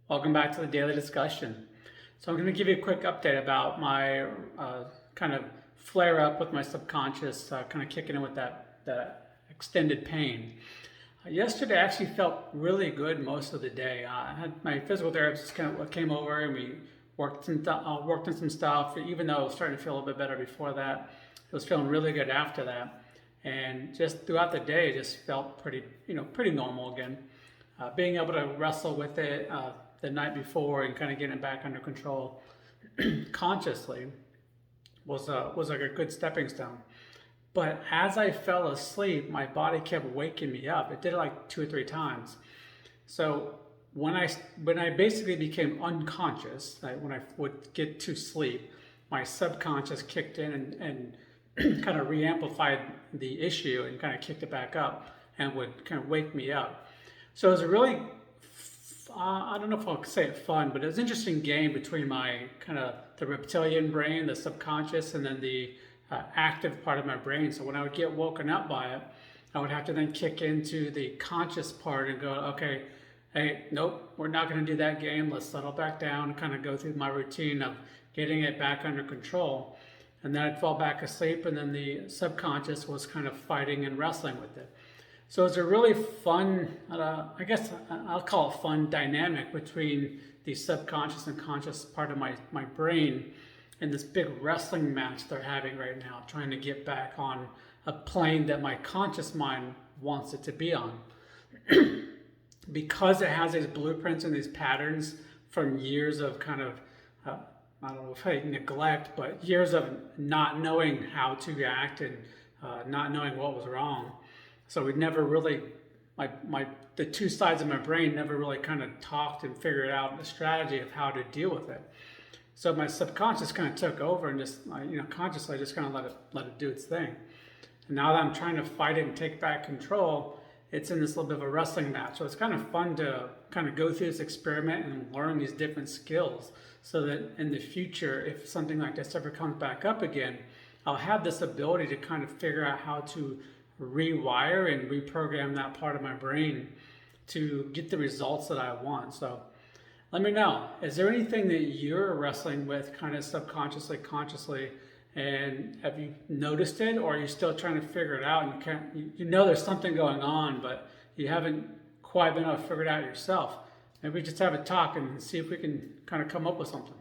Welcome back to the daily discussion. So I'm going to give you a quick update about my kind of flare up with my subconscious, kind of kicking in with that extended pain. Yesterday I actually felt really good most of the day. I had my physical therapist kind of came over and we worked on some stuff. Even though I was starting to feel a little bit better before that, I was feeling really good after that. And just throughout the day, it just felt pretty normal again. Being able to wrestle with it the night before and kind of getting it back under control consciously was like a good stepping stone. But as I fell asleep, my body kept waking me up. It did it like 2 or 3 times. So when I basically became unconscious, when I would get to sleep, my subconscious kicked in and kind of re-amplified the issue and kind of kicked it back up and would kind of wake me up. So it was a really, I don't know if I'll say it fun, but it was an interesting game between my kind of the reptilian brain, the subconscious, and then the active part of my brain. So when I would get woken up by it, I would have to then kick into the conscious part and go, okay, hey, nope, we're not going to do that game. Let's settle back down and kind of go through my routine of getting it back under control. And then I'd fall back asleep, and then the subconscious was kind of fighting and wrestling with it. So it's a really fun, I guess I'll call it fun dynamic between the subconscious and conscious part of my brain and this big wrestling match they're having right now, trying to get back on a plane that my conscious mind wants it to be on. Because it has these blueprints and these patterns from years of kind of, I don't know if I neglect, but years of not knowing how to react and not knowing what was wrong. So we never really, the two sides of my brain never really kind of talked and figured out the strategy of how to deal with it. So my subconscious kind of took over and just, consciously I just kind of let it do its thing. And now that I'm trying to fight it and take back control, it's in this little bit of a wrestling match. So it's kind of fun to kind of go through this experiment and learn these different skills so that in the future, if something like this ever comes back up again, I'll have this ability to kind of figure out how to rewire and reprogram that part of my brain to get the results that I want. So let me know, is there anything that you're wrestling with kind of subconsciously, consciously, and have you noticed it, or are you still trying to figure it out and you know there's something going on, but you haven't quite been able to figure it out yourself? Maybe just have a talk and see if we can kind of come up with something.